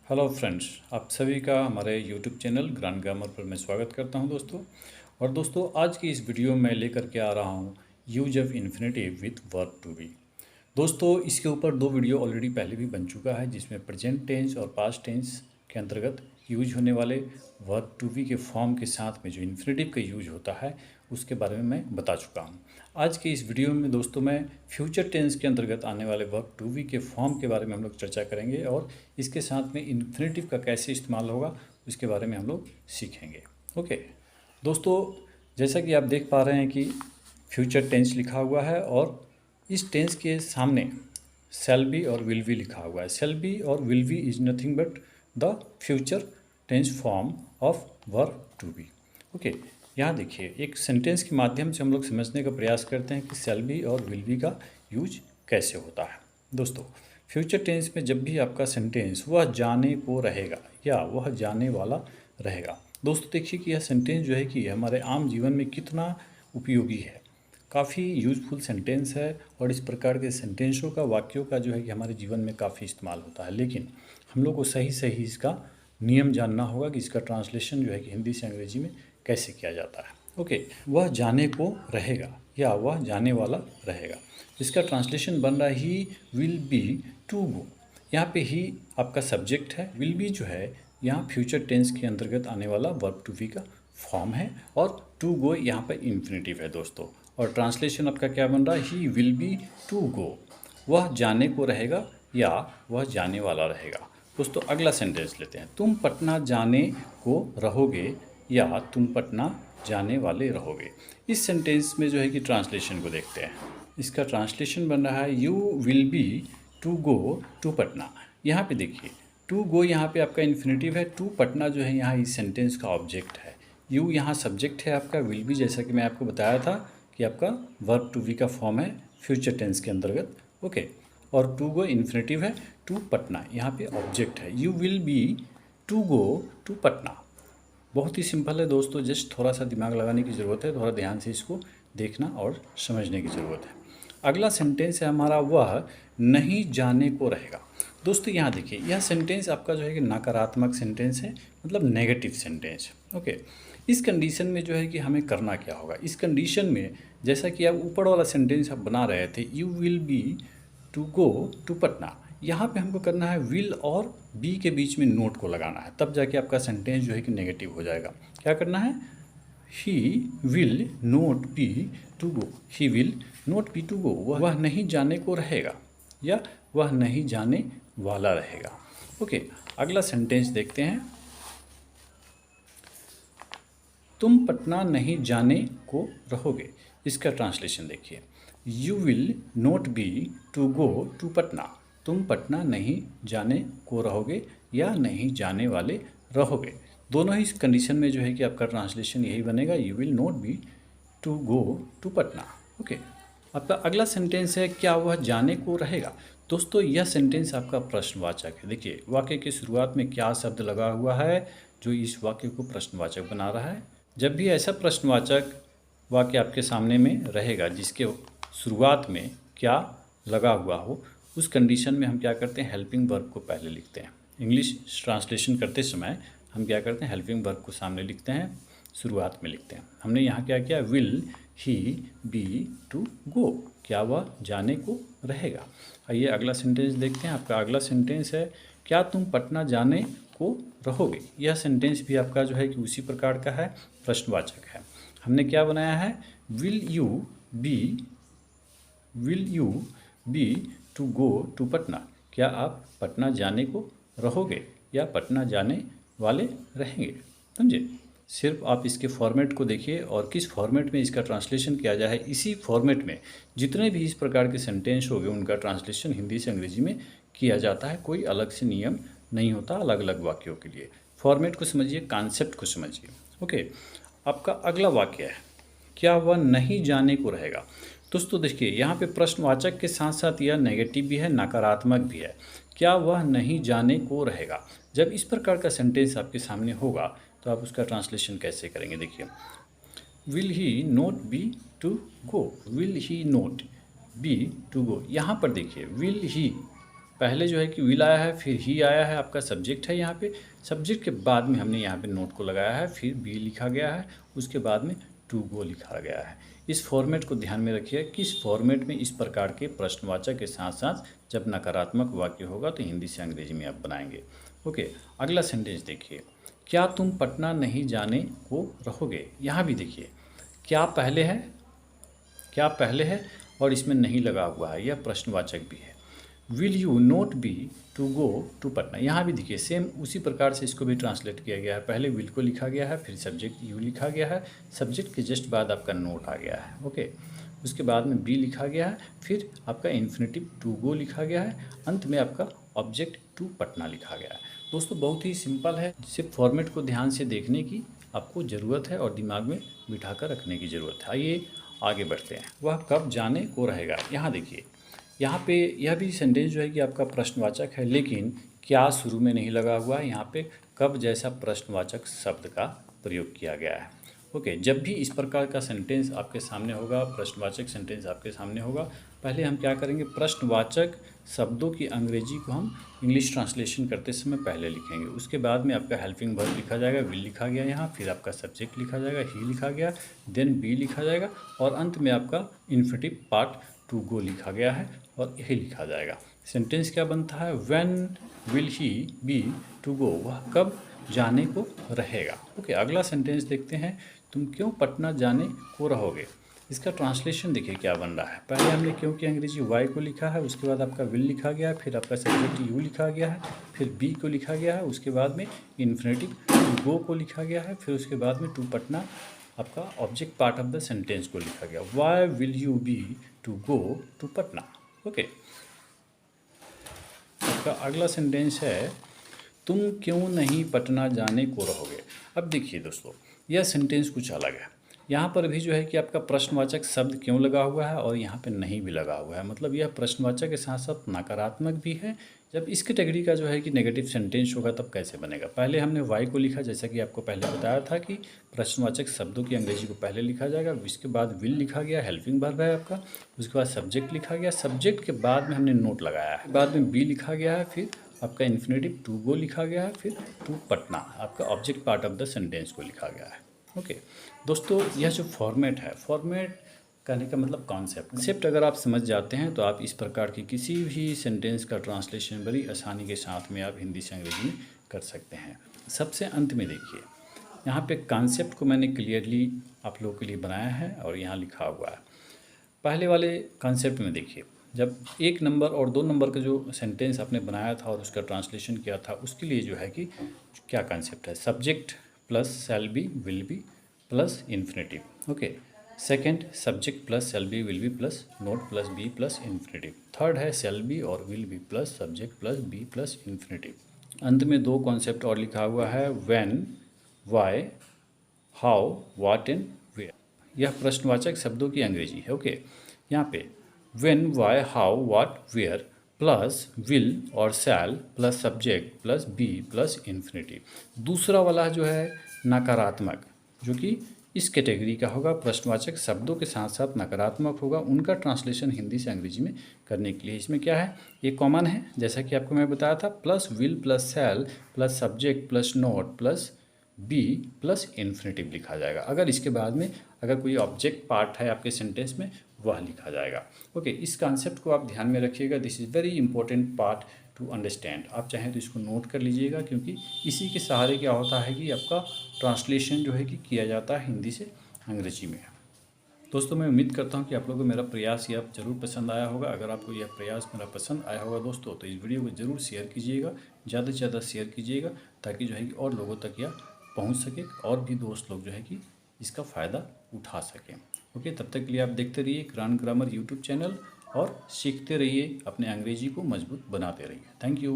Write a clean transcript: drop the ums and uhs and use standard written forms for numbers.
Hello friends, आप सभी का हमारे यूट्यूब चैनल ग्रांड ग्रामर पर मैं स्वागत करता हूं दोस्तों। और दोस्तों, आज की इस वीडियो में लेकर के आ रहा हूं use of infinitive with verb to be. दोस्तों, इसके ऊपर दो वीडियो ऑलरेडी पहले भी बन चुका है, जिसमें प्रेजेंट टेंस और पास्ट टेंस के अंतर्गत यूज होने वाले वर्ब टू बी के फॉर्म के साथ में जो इन्फिनेटिव का यूज होता है उसके बारे में मैं बता चुका हूँ। आज के इस वीडियो में दोस्तों मैं फ्यूचर टेंस के अंतर्गत आने वाले वर्ब टू बी के फॉर्म के बारे में हम लोग चर्चा करेंगे और इसके साथ में इन्फिनेटिव का कैसे इस्तेमाल होगा उसके बारे में हम लोग सीखेंगे। ओके दोस्तों, जैसा कि आप देख पा रहे हैं कि फ्यूचर टेंस लिखा हुआ है और इस टेंस के सामने शैल बी और विल बी लिखा हुआ है। शैल बी और will be is nothing but the future tense form of verb to be. Okay, यहाँ देखिए, एक सेंटेंस के माध्यम से हम लोग समझने का प्रयास करते हैं कि शैल बी और विल बी का यूज कैसे होता है। दोस्तों, फ्यूचर टेंस में जब भी आपका सेंटेंस वह जाने को रहेगा या वह जाने वाला रहेगा, दोस्तों देखिए कि यह सेंटेंस जो है कि हमारे आम जीवन में कितना उपयोगी है। काफ़ी यूज़फुल सेंटेंस है और इस प्रकार के सेंटेंसों का, वाक्यों का जो है कि हमारे जीवन में काफ़ी इस्तेमाल होता है। लेकिन हम लोग को सही सही इसका नियम जानना होगा कि इसका ट्रांसलेशन जो है कि हिंदी से अंग्रेजी में कैसे किया जाता है। ओके, वह जाने को रहेगा या वह जाने वाला रहेगा, इसका ट्रांसलेशन बन रहा है he will be to go. यहाँ पे ही आपका सब्जेक्ट है, विल बी जो है यहाँ फ्यूचर टेंस के अंतर्गत आने वाला वर्ब टू बी का फॉर्म है और टू गो यहाँ पर इन्फिनेटिव है दोस्तों। और ट्रांसलेशन आपका क्या बन रहा है, he will be to go, वह जाने को रहेगा या वह जाने वाला रहेगा। दोस्तों, अगला सेंटेंस लेते हैं, तुम पटना जाने को रहोगे या तुम पटना जाने वाले रहोगे। इस सेंटेंस में जो है कि ट्रांसलेशन को देखते हैं। इसका ट्रांसलेशन बन रहा है you will be to go to Patna. यहाँ पे देखिए, टू गो यहाँ पे आपका इन्फिनेटिव है, टू पटना जो है यहाँ इस सेंटेंस का ऑब्जेक्ट है, यू यहाँ सब्जेक्ट है आपका, विल बी जैसा कि मैं आपको बताया था कि आपका वर्ब टू बी का फॉर्म है फ्यूचर टेंस के अंतर्गत। ओके, और टू गो इन्फिनेटिव है, टू पटना यहाँ पे ऑब्जेक्ट है, you will be to go to Patna. बहुत ही सिंपल है दोस्तों, जस्ट थोड़ा सा दिमाग लगाने की ज़रूरत है, थोड़ा ध्यान से इसको देखना और समझने की ज़रूरत है। अगला सेंटेंस है हमारा, वह नहीं जाने को रहेगा। दोस्तों यहाँ देखिए, यह सेंटेंस आपका जो है कि नकारात्मक सेंटेंस है, मतलब नेगेटिव सेंटेंस। ओके, इस कंडीशन में जो है कि हमें करना क्या होगा, इस कंडीशन में जैसा कि आप ऊपर वाला सेंटेंस आप बना रहे थे, you will be to go to Patna, यहाँ पे हमको करना है विल और बी के बीच में नोट को लगाना है, तब जाके आपका सेंटेंस जो है कि नेगेटिव हो जाएगा। क्या करना है, he will not be to go, he will not be to go, वह नहीं जाने को रहेगा या वह नहीं जाने वाला रहेगा। ओके, अगला सेंटेंस देखते हैं, तुम पटना नहीं जाने को रहोगे। इसका ट्रांसलेशन देखिए, you will not be to go to Patna, तुम पटना नहीं जाने को रहोगे या नहीं जाने वाले रहोगे। दोनों ही कंडीशन में जो है कि आपका ट्रांसलेशन यही बनेगा, you will not be to go to Patna. Okay, आपका अगला सेंटेंस है, क्या वह जाने को रहेगा। दोस्तों, यह सेंटेंस आपका प्रश्नवाचक है। देखिए, वाक्य की शुरुआत में क्या शब्द लगा हुआ है जो इस वाक्य को प्रश्नवाचक बना रहा है। जब भी ऐसा प्रश्नवाचक वाक्य आपके सामने में रहेगा जिसके शुरुआत में क्या लगा हुआ हो, उस कंडीशन में हम क्या करते हैं, हेल्पिंग वर्ब को पहले लिखते हैं। इंग्लिश ट्रांसलेशन करते समय हम क्या करते हैं, हेल्पिंग वर्ब को सामने लिखते हैं, शुरुआत में लिखते हैं। हमने यहाँ क्या किया, will he be to go, क्या वह जाने को रहेगा। आइए अगला सेंटेंस देखते हैं। आपका अगला सेंटेंस है, क्या तुम पटना जाने को रहोगे। यह सेंटेंस भी आपका जो है कि उसी प्रकार का है, प्रश्नवाचक है। हमने क्या बनाया है, will you be to go to Patna, क्या आप पटना जाने को रहोगे या पटना जाने वाले रहेंगे। समझे, सिर्फ आप इसके फॉर्मेट को देखिए और किस फॉर्मेट में इसका ट्रांसलेशन किया जाए, इसी फॉर्मेट में जितने भी इस प्रकार के सेंटेंस हो गए उनका ट्रांसलेशन हिंदी से अंग्रेजी में किया जाता है। कोई अलग से नियम नहीं होता अलग अलग वाक्यों के लिए। फॉर्मेट को समझिए, कॉन्सेप्ट को समझिए। ओके, आपका अगला वाक्य है, क्या वह नहीं जाने को रहेगा। दोस्तों देखिए, यहाँ पे प्रश्नवाचक के साथ साथ यह नेगेटिव भी है, नकारात्मक भी है। क्या वह नहीं जाने को रहेगा। जब इस प्रकार का सेंटेंस आपके सामने होगा तो आप उसका ट्रांसलेशन कैसे करेंगे। देखिए, will he not be to go, will he not be to go. यहाँ पर देखिए, विल ही पहले जो है कि विल आया है, फिर ही आया है, आपका सब्जेक्ट है यहाँ पे। सब्जेक्ट के बाद में हमने यहाँ पे नोट को लगाया है, फिर बी लिखा गया है, उसके बाद में टू गो लिखा गया है। इस फॉर्मेट को ध्यान में रखिए कि इस फॉर्मेट में इस प्रकार के प्रश्नवाचक के साथ साथ जब नकारात्मक वाक्य होगा तो हिंदी से अंग्रेजी में आप बनाएंगे। ओके, अगला सेंटेंस देखिए, क्या तुम पटना नहीं जाने को रहोगे। यहाँ भी देखिए क्या पहले है, क्या पहले है और इसमें नहीं लगा हुआ है, यह प्रश्नवाचक भी है। Will you not be to go to Patna, यहाँ भी देखिए सेम उसी प्रकार से इसको भी ट्रांसलेट किया गया है। पहले विल को लिखा गया है, फिर सब्जेक्ट यू लिखा गया है, सब्जेक्ट के जस्ट बाद आपका नोट आ गया है। ओके, उसके बाद में बी लिखा गया है, फिर आपका इन्फिनेटिव टू गो लिखा गया है, अंत में आपका ऑब्जेक्ट टू पटना लिखा गया है। दोस्तों बहुत ही सिंपल है, सिर्फ फॉर्मेट को ध्यान से देखने की आपको ज़रूरत है और दिमाग में बिठा कर रखने की ज़रूरत है। आइए आगे बढ़ते हैं। वह कब जाने को रहेगा। यहाँ देखिए, यहाँ पे यह भी सेंटेंस जो है कि आपका प्रश्नवाचक है, लेकिन क्या शुरू में नहीं लगा हुआ है। यहाँ पे कब जैसा प्रश्नवाचक शब्द का प्रयोग किया गया है। ओके, जब भी इस प्रकार का सेंटेंस आपके सामने होगा, प्रश्नवाचक सेंटेंस आपके सामने होगा, पहले हम क्या करेंगे, प्रश्नवाचक शब्दों की अंग्रेजी को हम इंग्लिश ट्रांसलेशन करते समय पहले लिखेंगे। उसके बाद में आपका हेल्पिंग वर्ब लिखा जाएगा, विल लिखा गया यहाँ, फिर आपका सब्जेक्ट लिखा जाएगा, ही लिखा गया, देन बी लिखा जाएगा और अंत में आपका इन्फिनेटिव पार्ट टू गो लिखा गया है और यही लिखा जाएगा। सेंटेंस क्या बनता है, when will he be to go, वह कब जाने को रहेगा। ओके, अगला सेंटेंस देखते हैं, तुम क्यों पटना जाने को रहोगे। इसका ट्रांसलेशन देखिए क्या बन रहा है। पहले हमने क्यों की अंग्रेजी वाई को लिखा है, उसके बाद आपका विल लिखा गया है, फिर आपका सब्जेक्ट यू लिखा गया है, फिर बी को लिखा गया है, उसके बाद में इन्फिनेटिव टू गो को लिखा गया है, फिर उसके बाद में टू पटना आपका object part of the sentence को लिखा गया। Why will you be to go to Patna. Okay, आपका अगला सेंटेंस है, तुम क्यों नहीं पटना जाने को रहोगे। अब देखिए दोस्तों, यह सेंटेंस कुछ अलग है। यहाँ पर भी जो है कि आपका प्रश्नवाचक शब्द क्यों लगा हुआ है और यहाँ पे नहीं भी लगा हुआ है, मतलब यह प्रश्नवाचक के साथ साथ नकारात्मक भी है। जब इस कैटेगरी का जो है कि नेगेटिव सेंटेंस होगा तब कैसे बनेगा। पहले हमने वाई को लिखा, जैसा कि आपको पहले बताया था कि प्रश्नवाचक शब्दों की अंग्रेजी को पहले लिखा जाएगा, इसके बाद विल लिखा गया, हेल्पिंग वर्ब है आपका, उसके बाद सब्जेक्ट लिखा गया, सब्जेक्ट के बाद में हमने नोट लगाया है, बाद में बी लिखा गया है, फिर आपका इन्फिनेटिव टू गो लिखा गया है, फिर टू पटना आपका object part of the sentence को लिखा गया है। ओके दोस्तों, यह जो फॉर्मेट है, फॉर्मेट कहने का मतलब कॉन्सेप्ट अगर आप समझ जाते हैं तो आप इस प्रकार की किसी भी सेंटेंस का ट्रांसलेशन बड़ी आसानी के साथ में आप हिंदी से अंग्रेजी में कर सकते हैं। सबसे अंत में देखिए, यहाँ पे कॉन्सेप्ट को मैंने क्लियरली आप लोगों के लिए बनाया है और यहाँ लिखा हुआ है। पहले वाले कॉन्सेप्ट में देखिए, जब 1 नंबर और 2 नंबर का जो सेंटेंस आपने बनाया था और उसका ट्रांसलेशन किया था, उसके लिए जो है कि क्या कॉन्सेप्ट है, subject plus shall be will be plus infinitive. Okay, second subject plus shall be will be plus not plus be plus infinitive. Third है शैल बी और will be plus subject plus be plus infinitive. अंत में 2 concept और लिखा हुआ है, when, why, how, what and where. यह प्रश्नवाचक शब्दों की अंग्रेजी है। ओके, यहाँ पे when, why, how, what, where plus will और शैल plus subject plus be plus infinitive. दूसरा वाला जो है नकारात्मक, जो कि इस कैटेगरी का होगा, प्रश्नवाचक शब्दों के साथ साथ नकारात्मक होगा, उनका ट्रांसलेशन हिंदी से अंग्रेजी में करने के लिए इसमें क्या है, ये कॉमन है, जैसा कि आपको मैं बताया था, plus will plus shall plus subject plus not plus be plus infinitive लिखा जाएगा। अगर इसके बाद में अगर कोई ऑब्जेक्ट पार्ट है आपके सेंटेंस में, वह लिखा जाएगा। ओके, इस कॉन्सेप्ट को आप ध्यान में रखिएगा। This is very important part two understand. आप चाहें तो इसको नोट कर लीजिएगा, क्योंकि इसी के सहारे क्या होता है कि आपका ट्रांसलेशन जो है कि किया जाता है हिंदी से अंग्रेजी में। दोस्तों, मैं उम्मीद करता हूं कि आप लोगों को मेरा प्रयास यह ज़रूर पसंद आया होगा। अगर आपको यह प्रयास मेरा पसंद आया होगा दोस्तों, तो इस वीडियो को ज़रूर शेयर कीजिएगा, ज़्यादा से ज़्यादा शेयर कीजिएगा, ताकि जो है कि और लोगों तक यह पहुंच सके और भी दोस्त लोग जो है कि इसका फ़ायदा उठा सकें। ओके, तब तक के लिए आप देखते रहिए ग्रांड ग्रामर यूट्यूब चैनल और सीखते रहिए, अपने अंग्रेजी को मजबूत बनाते रहिए। Thank you.